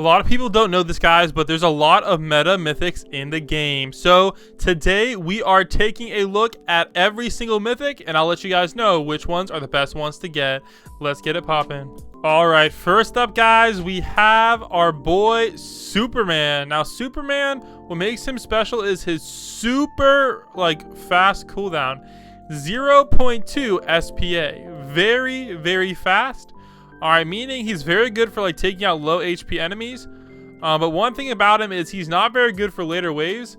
A lot of people don't know this, guys, but there's a lot of meta mythics in the game. So today we are taking a look at every single mythic, and I'll let you guys know which ones are the best ones to get. Let's get it poppin'. All right, first up, guys, we have our boy Superman. Now, Superman, what makes him special is his super fast cooldown, 0.2 SPA. Very, very fast. All right, meaning he's very good for taking out low HP enemies. But one thing about him is he's not very good for later waves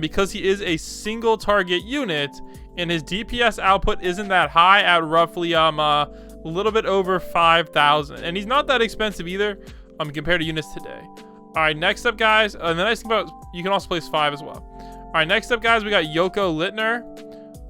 because he is a single target unit, and his DPS output isn't that high at roughly a little bit over 5,000. And he's not that expensive either compared to units today. All right, next up, guys, and the nice thing about you can also place 5 as well. All right, next up, guys, we got Yoko Littner.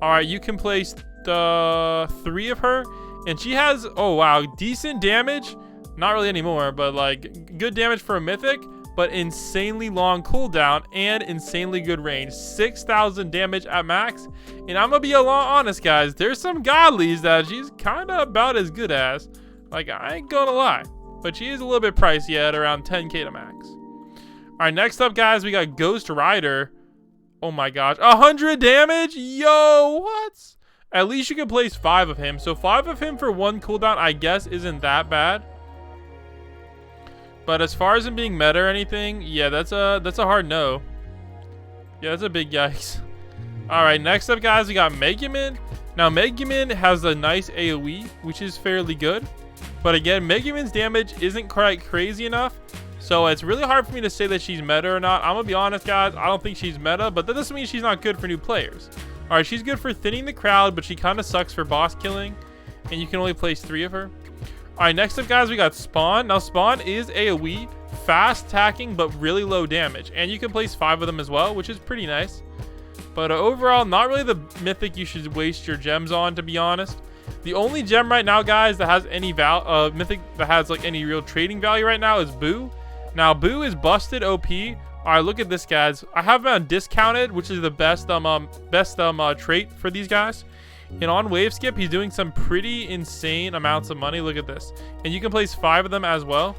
All right, you can place 3 of her. And she has, oh wow, decent damage. Not really anymore, but good damage for a mythic, but insanely long cooldown and insanely good range. 6,000 damage at max. And I'm gonna be a lot honest, guys. There's some godlies that she's kind of about as good as. I ain't gonna lie. But she is a little bit pricey at around 10k to max. Alright, next up, guys, we got Ghost Rider. Oh my gosh, 100 damage? Yo, what? At least you can place 5 of him. So 5 of him for 1 cooldown, I guess, isn't that bad. But as far as him being meta or anything, yeah, that's a hard no. Yeah, that's a big yikes. All right, next up, guys, we got Megumin. Now, Megumin has a nice AoE, which is fairly good. But again, Megumin's damage isn't quite crazy enough. So it's really hard for me to say that she's meta or not. I'm going to be honest, guys. I don't think she's meta, but that doesn't mean she's not good for new players. All right, she's good for thinning the crowd, but she kind of sucks for boss killing, and you can only place 3 of her. All right, next up, guys, we got Spawn. Now, Spawn is AoE, fast attacking, but really low damage, and you can place 5 of them as well, which is pretty nice. But overall, not really the mythic you should waste your gems on, to be honest. The only gem right now, guys, that has any mythic that has any real trading value right now is Boo. Now, Boo is busted OP. All right, look at this, guys. I have him on discounted, which is the best trait for these guys. And on wave skip, he's doing some pretty insane amounts of money. Look at this. And you can place 5 of them as well.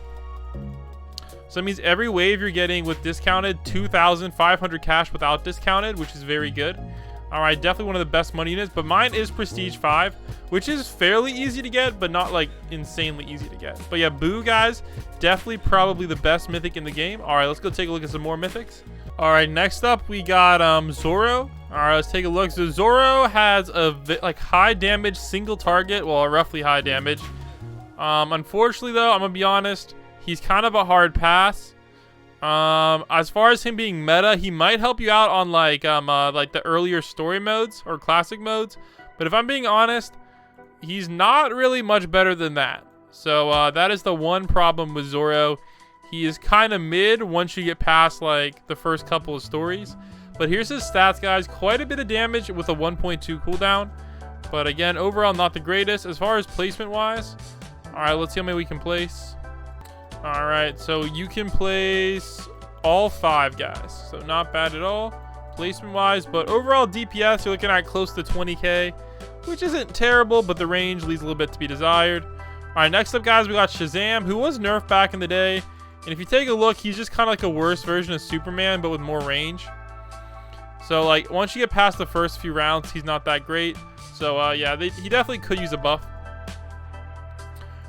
So that means every wave you're getting with discounted 2,500 cash without discounted, which is very good. All right, definitely one of the best money units, but mine is Prestige 5, which is fairly easy to get, but not insanely easy to get. But yeah, Boo, guys, definitely probably the best mythic in the game. All right, let's go take a look at some more mythics. All right, next up we got Zorro. All right, let's take a look. So Zorro has a high damage single target, well, roughly high damage. Unfortunately, though, I'm gonna be honest, he's kind of a hard pass. As far as him being meta, he might help you out on the earlier story modes or classic modes, but if I'm being honest, he's not really much better than that. So that is the one problem with Zorro. He is kind of mid once you get past the first couple of stories. But here's his stats, guys. Quite a bit of damage with a 1.2 cooldown, but again, overall not the greatest as far as placement wise. All right, let's see how many we can place. All right, so you can place all 5, guys. So not bad at all, placement-wise. But overall DPS, you're looking at close to 20k, which isn't terrible, but the range leaves a little bit to be desired. All right, next up, guys, we got Shazam, who was nerfed back in the day. And if you take a look, he's just kind of a worse version of Superman, but with more range. So, once you get past the first few rounds, he's not that great. So, yeah, he definitely could use a buff.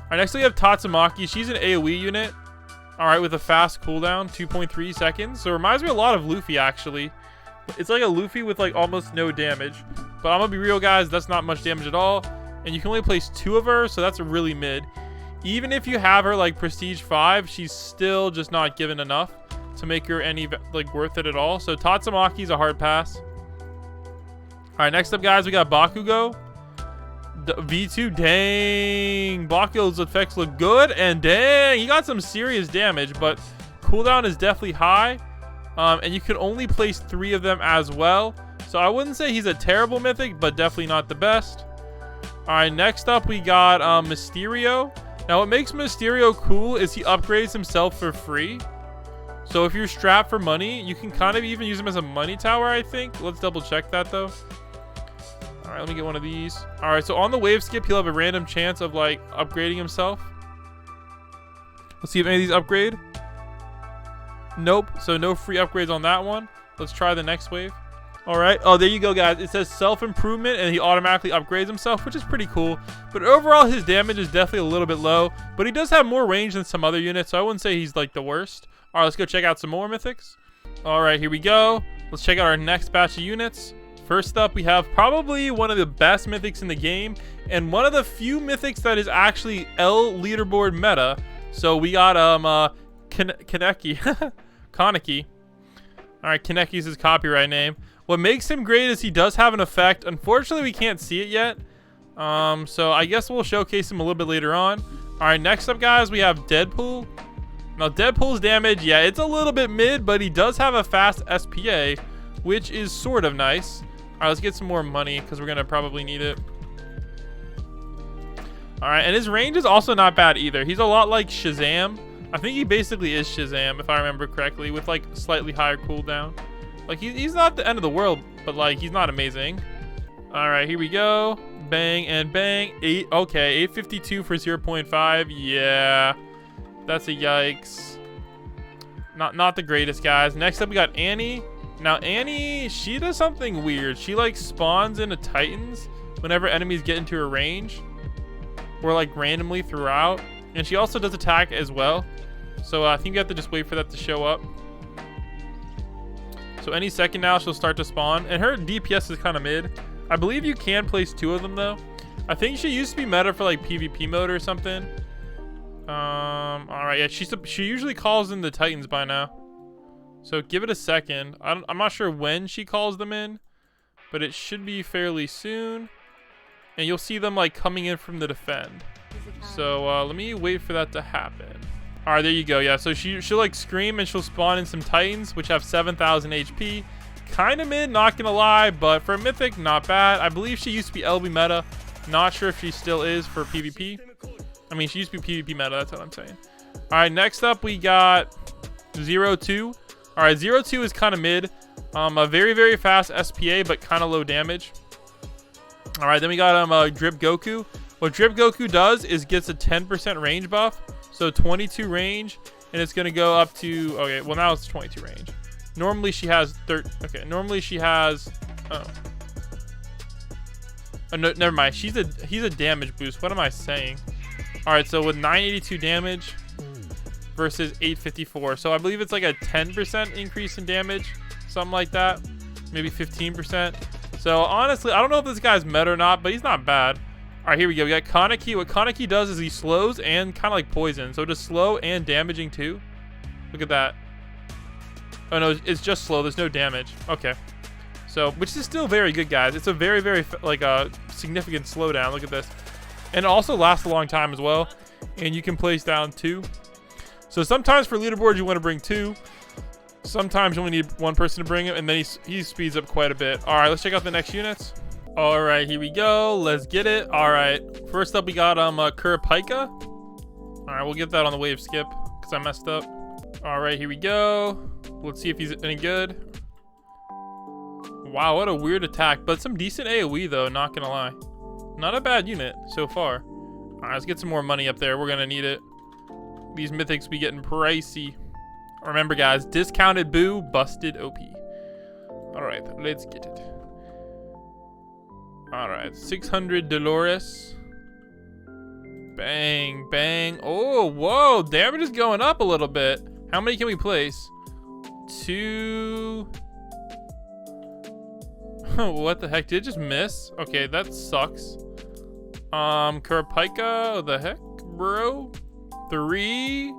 All right, next we have Tatsumaki. She's an AoE unit. All right, with a fast cooldown, 2.3 seconds. So it reminds me a lot of Luffy, actually. It's like a Luffy with almost no damage. But I'm gonna be real, guys, that's not much damage at all. And you can only place 2 of her, so that's really mid. Even if you have her Prestige 5, she's still just not given enough to make her any worth it at all. So Tatsumaki's a hard pass. All right, next up, guys, we got Bakugo V2. Dang, Bakugo's effects look good, and dang, he got some serious damage, but cooldown is definitely high, and you can only place 3 of them as well. So I wouldn't say he's a terrible mythic, but definitely not the best. All right, next up we got Mysterio. Now what makes Mysterio cool is he upgrades himself for free. So if you're strapped for money, you can kind of even use him as a money tower, I think. Let's double check that though. All right, let me get one of these. All right, so on the wave skip, he'll have a random chance of upgrading himself. Let's see if any of these upgrade. Nope. So no free upgrades on that one. Let's try the next wave. All right. Oh, there you go, guys. It says self-improvement, and he automatically upgrades himself, which is pretty cool. But overall, his damage is definitely a little bit low. But he does have more range than some other units, so I wouldn't say he's like the worst. All right, let's go check out some more mythics. All right, here we go. Let's check out our next batch of units. First up, we have probably one of the best mythics in the game, and one of the few mythics that is actually L leaderboard meta. So we got Kaneki. Kaneki. All right, Kaneki's his copyright name. What makes him great is he does have an effect. Unfortunately, we can't see it yet. So I guess we'll showcase him a little bit later on. All right, next up, guys, we have Deadpool. Now, Deadpool's damage, yeah, it's a little bit mid, but he does have a fast SPA, which is sort of nice. All right, let's get some more money because we're going to probably need it. All right, and his range is also not bad either. He's a lot like Shazam. I think he basically is Shazam, if I remember correctly, with like slightly higher cooldown. Like, he's not the end of the world, but like, he's not amazing. All right, here we go. Bang and bang. 852 for 0.5. Yeah, that's a yikes. Not the greatest, guys. Next up, we got Annie. Now, Annie, she does something weird. She like spawns into Titans whenever enemies get into her range, or like randomly throughout. And she also does attack as well. So I think you have to just wait for that to show up. So any second now, she'll start to spawn. And her DPS is kind of mid. I believe you can place 2 of them, though. I think she used to be meta for, like, PvP mode or something. Alright, yeah, she usually calls in the Titans by now. So give it a second. I'm not sure when she calls them in, but it should be fairly soon. And you'll see them, like, coming in from the defend. So let me wait for that to happen. All right, there you go. Yeah, so she'll like scream and she'll spawn in some Titans, which have 7,000 HP. Kind of mid, not gonna lie, but for a mythic, not bad. I believe she used to be LB meta. Not sure if she still is for PvP. I mean, she used to be PvP meta. That's what I'm saying. All right, next up we got 02. All right, 02 is kind of mid. A very, very fast SPA, but kind of low damage. All right, then we got Drip Goku. What Drip Goku does is gets a 10% range buff. So 22 range, and it's going to go up to, okay, well now it's 22 range. Normally she has, normally she has, oh no, never mind. He's a damage boost. What am I saying? All right, so with 982 damage versus 854. So I believe it's like a 10% increase in damage, something like that. Maybe 15%. So honestly, I don't know if this guy's meta or not, but he's not bad. All right, here we go. We got Kaneki. What Kaneki does is he slows and kind of like poison. So just slow and damaging too. Look at that. Oh, no, it's just slow. There's no damage. Okay. So, which is still very good, guys. It's a very, very, like, significant slowdown. Look at this. And it also lasts a long time as well. And you can place down 2. So sometimes for leaderboards, you want to bring 2. Sometimes you only need 1 person to bring it. And then he speeds up quite a bit. All right, let's check out the next units. All right, here we go. Let's get it. All right, first up we got Kurapika. All right, we'll get that on the wave skip because I messed up. All right, here we go. Let's see if he's any good. Wow, what a weird attack, but some decent AoE though, not gonna lie. Not a bad unit so far. All right, let's get some more money up there. We're gonna need it. These mythics be getting pricey. Remember, guys, discounted boo, busted OP. All right, let's get it. All right, 600 Dolores. Bang, bang. Oh, whoa, damage is going up a little bit. How many can we place? 2. What the heck? Did it just miss? Okay, that sucks. Kurapika, what the heck, bro? 3.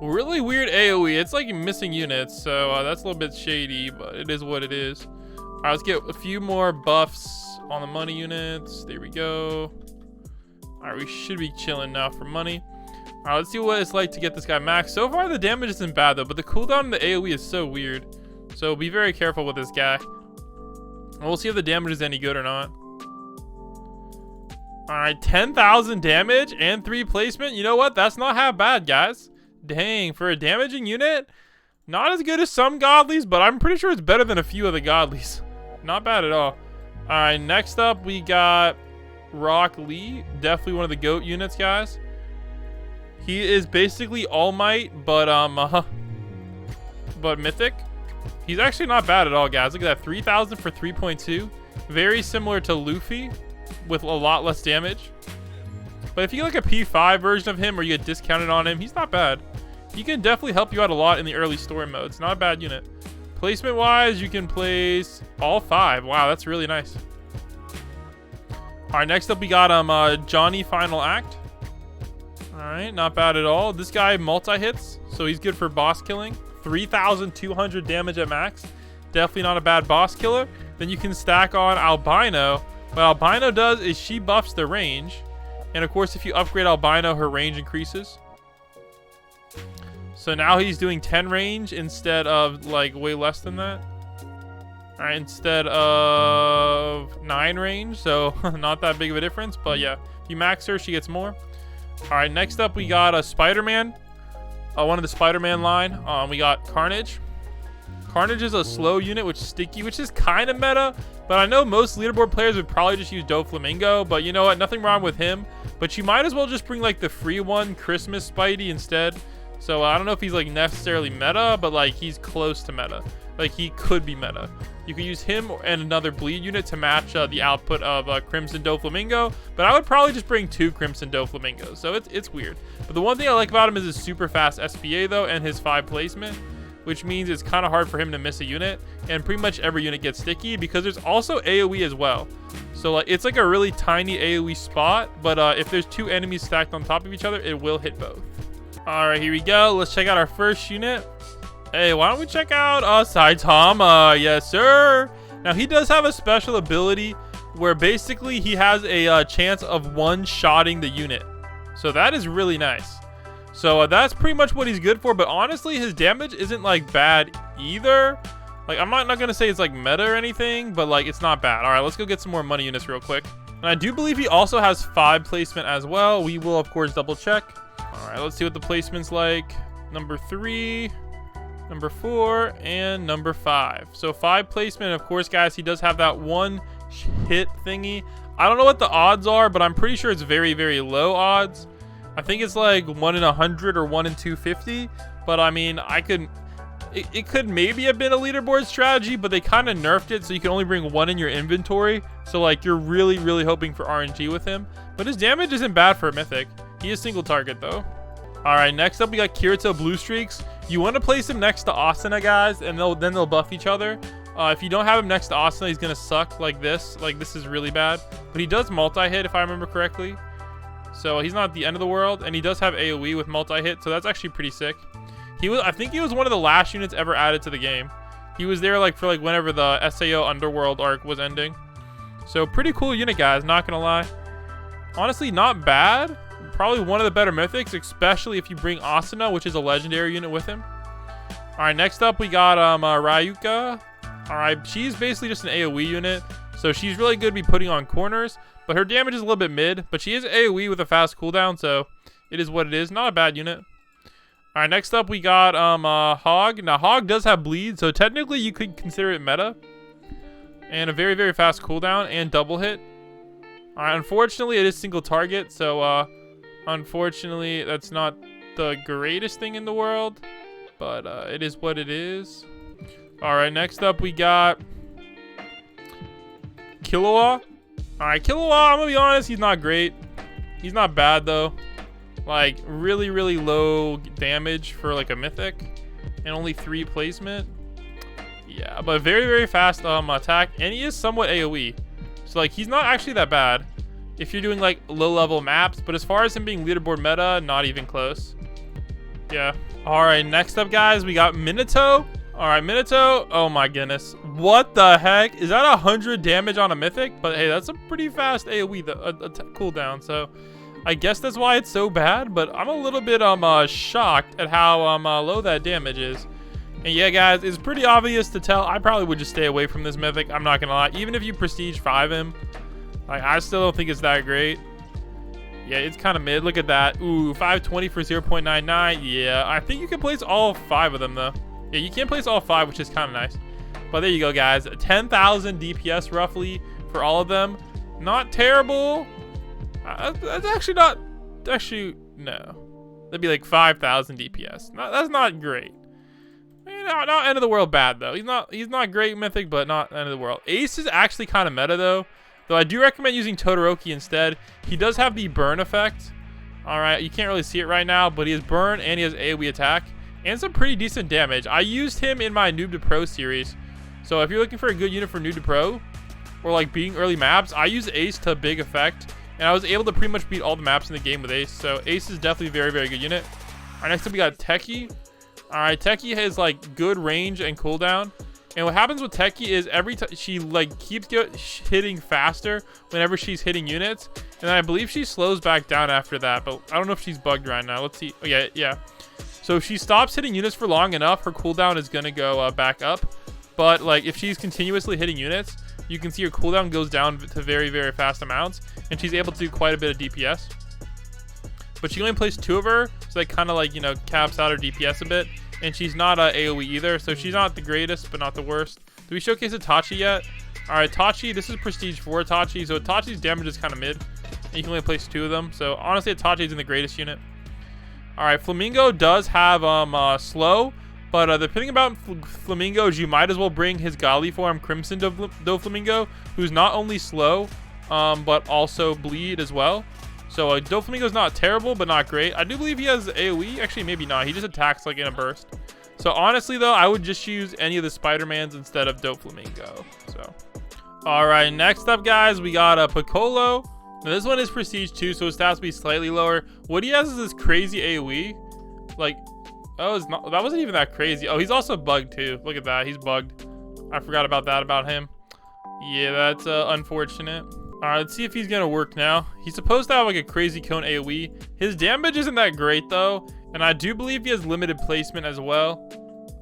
Really weird AoE. It's like missing units, so that's a little bit shady, but it is what it is. All right, let's get a few more buffs on the money units. There we go. All right, we should be chilling now for money. All right, let's see what it's like to get this guy max. So far, the damage isn't bad, though, but the cooldown on the AoE is so weird. So be very careful with this guy. And we'll see if the damage is any good or not. All right, 10,000 damage and 3 placement. You know what? That's not half bad, guys. Dang, for a damaging unit, not as good as some godlies, but I'm pretty sure it's better than a few of the godlies. Not bad at all. All right, next up we got Rock Lee. Definitely one of the GOAT units, guys. He is basically All Might, but but Mythic. He's actually not bad at all, guys. Look at that, 3,000 for 3.2. Very similar to Luffy, with a lot less damage. But if you get like a P5 version of him where you get discounted on him, he's not bad. He can definitely help you out a lot in the early story modes. Not a bad unit. Placement wise, you can place all 5. Wow, that's really nice. All right, next up we got Johnny Final Act. All right, not bad at all. This guy multi-hits, so he's good for boss killing. 3,200 damage at max. Definitely not a bad boss killer. Then you can stack on Albino. What Albino does is she buffs the range. And of course, if you upgrade Albino, her range increases. So now he's doing 10 range instead of like way less than that. All right, instead of 9 range. So not that big of a difference. But yeah, if you max her, she gets more. All right, next up we got a Spider-Man. One of the Spider-Man line. We got Carnage. Carnage is a slow unit, which is sticky, which is kind of meta. But I know most leaderboard players would probably just use Doflamingo. But you know what? Nothing wrong with him. But you might as well just bring like the free one, Christmas Spidey, instead. So I don't know if he's like necessarily meta, but like he's close to meta. Like he could be meta. You could use him and another bleed unit to match the output of Crimson Doflamingo. But I would probably just bring 2 Crimson Doflamingos. So it's weird. But the one thing I like about him is his super fast SPA though, and his 5 placement, which means it's kind of hard for him to miss a unit. And pretty much every unit gets sticky because there's also AoE as well. So like it's like a really tiny AoE spot, but if there's 2 enemies stacked on top of each other, it will hit both. All right, here we go. Let's check out our first unit. Hey, why don't we check out Saitama? Yes, sir. Now, he does have a special ability where basically he has a chance of one-shotting the unit. So that is really nice. So that's pretty much what he's good for. But honestly, his damage isn't like bad either. Like, I'm not going to say it's like meta or anything, but like it's not bad. All right, let's go get some more money units real quick. And I do believe he also has 5 placement as well. We will, of course, double check. All right, let's see what the placement's like. Number 3, number 4, and number 5. So 5 placement. Of course, guys, he does have that 1 hit thingy. I don't know what the odds are, but I'm pretty sure it's very, very low odds. I think it's like 1 in 100 or 1 in 250. But I mean, it could maybe have been a leaderboard strategy, but they kind of nerfed it so you can only bring 1 in your inventory. So like you're really, really hoping for RNG with him. But his damage isn't bad for a Mythic. He is single target though. All right, next up we got Kirito Blue Streaks. You want to place him next to Asuna, guys, and then they'll buff each other. If you don't have him next to Asuna, he's gonna suck like this. Like this is really bad. But he does multi-hit if I remember correctly. So he's not the end of the world, and he does have AoE with multi-hit, so that's actually pretty sick. I think he was one of the last units ever added to the game. He was there like for like whenever the SAO Underworld arc was ending. So pretty cool unit, guys, not gonna lie. Honestly, not bad. Probably one of the better Mythics, especially if you bring Asuna, which is a legendary unit, with him. All right, next up we got Ryuka. All right, she's basically just an AoE unit, so she's really good to be putting on corners, but her damage is a little bit mid, but she is AoE with a fast cooldown, so it is what it is. Not a bad unit. All right, next up we got Hog. Now, Hog does have bleed, so technically you could consider it meta, and a very, very fast cooldown and double hit. All right, unfortunately, it is single target, so unfortunately, that's not the greatest thing in the world, but it is what it is. All right, next up we got Kilowatt. All right, Kilowatt, I'm gonna be honest, he's not great. He's not bad though. Like really, really low damage for like a Mythic, and only 3 placement. Yeah, but very, very fast attack, and he is somewhat AoE. So like he's not actually that bad if you're doing like low level maps, but as far as him being leaderboard meta, not even close. Yeah. All right, next up, guys, we got Minato. All right, Minato. Oh my goodness, what the heck is that? 100 damage on a Mythic? But hey, that's a pretty fast AoE cooldown. So I guess that's why it's so bad. But I'm a little bit shocked at how low that damage is. And yeah, guys, it's pretty obvious to tell. I probably would just stay away from this Mythic. I'm not gonna lie. Even if you prestige 5 him, like, I still don't think it's that great. Yeah, it's kind of mid. Look at that. Ooh, 520 for 0.99. Yeah, I think you can place all 5 of them though. Yeah, you can place all 5, which is kind of nice. But there you go, guys. 10,000 DPS roughly for all of them. Not terrible. That's actually not. Actually, no. That'd be like 5,000 DPS. That's not great. not end of the world bad though. He's not great mythic, but not end of the world. Ace is actually kind of meta though. Though I do recommend using Todoroki instead. He does have the burn effect. All right, you can't really see it right now, but he has burn and he has AoE attack and some pretty decent damage. I used him in my noob to pro series. So if you're looking for a good unit for noob to pro or like beating early maps, I use Ace to big effect. And I was able to pretty much beat all the maps in the game with Ace. So Ace is definitely a very, very good unit. All right, next up we got Techie. All right, Techie has like good range and cooldown. And what happens with Techie is every time she like keeps hitting faster whenever she's hitting units. And then I believe she slows back down after that. But I don't know if she's bugged right now. Let's see. Oh, yeah. So if she stops hitting units for long enough, her cooldown is going to go back up. But like if she's continuously hitting units, you can see her cooldown goes down to very, very fast amounts. And she's able to do quite a bit of DPS. But she only plays 2 of her. So that kind of like, you know, caps out her DPS a bit. And she's not AoE either. So she's not the greatest, but not the worst. Do we showcase Itachi yet? All right, Itachi. This is Prestige 4 Itachi. So Itachi's damage is kind of mid. And you can only place 2 of them. So honestly, Itachi isn't the greatest unit. All right, Flamingo does have slow. But the thing about Flamingo is you might as well bring his godly form, Crimson Doflamingo, who's not only slow, but also bleed as well. So Doflamingo's not terrible, but not great. I do believe he has AoE. Actually, maybe not. He just attacks like in a burst. So honestly, though, I would just use any of the Spider-Mans instead of Doflamingo. So, all right, next up, guys, we got Piccolo. Now, this one is Prestige 2, so his stats will be slightly lower. What he has is this crazy AoE. Like, oh, it's not, that wasn't even that crazy. Oh, he's also bugged, too. Look at that. He's bugged. I forgot about that about him. Yeah, that's unfortunate. All right, let's see if he's gonna work now. He's supposed to have like a crazy cone AoE. His damage isn't that great though, and I do believe he has limited placement as well.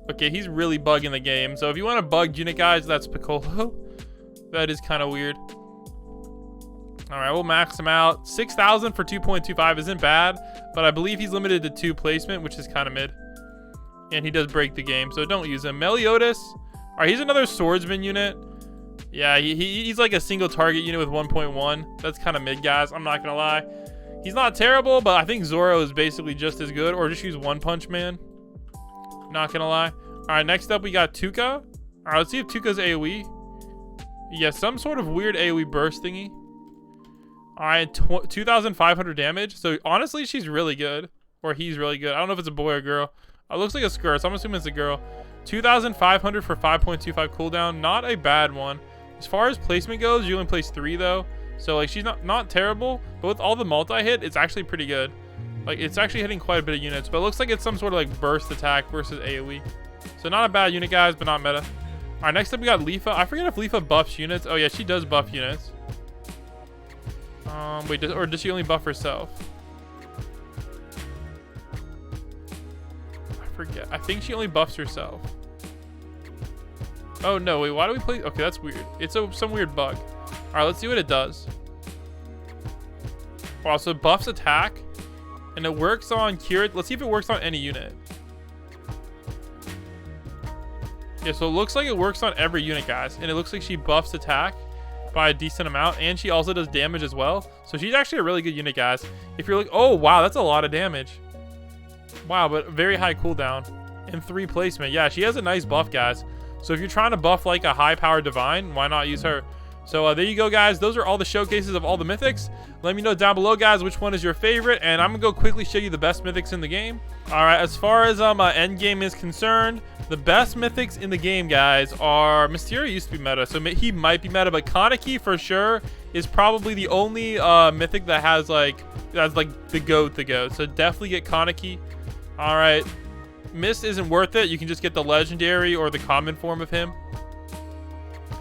Okay, he's really bugging the game. So if you want a bugged unit, guys, that's Piccolo. That is kind of weird. All right, we'll max him out. 6,000 for 2.25 isn't bad, but I believe he's limited to 2 placement, which is kind of mid. And he does break the game, so don't use him. Meliodas. All right, he's another swordsman unit. Yeah, he's like a single target unit with 1.1. That's kind of mid, guys. I'm not going to lie. He's not terrible, but I think Zorro is basically just as good. Or just use One Punch Man. Not going to lie. All right, next up we got Tuka. All right, let's see if Tuka's AoE. Yeah, some sort of weird AoE burst thingy. All right, 2,500 damage. So honestly, she's really good. Or he's really good. I don't know if it's a boy or girl. It looks like a skirt, so I'm assuming it's a girl. 2,500 for 5.25 cooldown. Not a bad one. As far as placement goes, you only place 3 though. So like she's not terrible, but with all the multi-hit, it's actually pretty good. Like it's actually hitting quite a bit of units, but it looks like it's some sort of like burst attack versus AoE. So not a bad unit, guys, but not meta. All right, next up we got Leafa. I forget if Leafa buffs units. Oh yeah, she does buff units. Wait, does she only buff herself? I forget. I think she only buffs herself. Oh no, wait, why do we play? Okay, that's weird. It's some weird bug. All right, let's see what it does. Wow, so it buffs attack, and it works on Kirito. Let's see if it works on any unit. Yeah, so it looks like it works on every unit, guys, and it looks like she buffs attack by a decent amount, and she also does damage as well. So she's actually a really good unit, guys. If you're like, oh wow, that's a lot of damage. Wow, but very high cooldown and 3 placement. Yeah, she has a nice buff, guys. So if you're trying to buff like a high-powered divine, why not use her? So there you go, guys. Those are all the showcases of all the mythics. Let me know down below, guys, which one is your favorite, and I'm gonna go quickly show you the best mythics in the game. All right, as far as end game is concerned, the best mythics in the game, guys, are Mysterio used to be meta, so he might be meta, but Kaneki for sure is probably the only mythic that has like the goat. So definitely get Kaneki. All right. Mist isn't worth it. You can just get the legendary or the common form of him.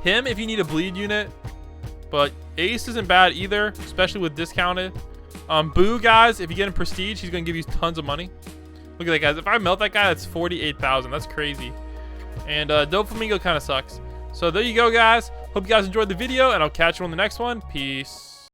If you need a bleed unit. But Ace isn't bad either, especially with discounted. Boo, guys, if you get in Prestige, he's going to give you tons of money. Look at that, guys. If I melt that guy, that's 48,000. That's crazy. And Doflamingo kind of sucks. So there you go, guys. Hope you guys enjoyed the video, and I'll catch you on the next one. Peace.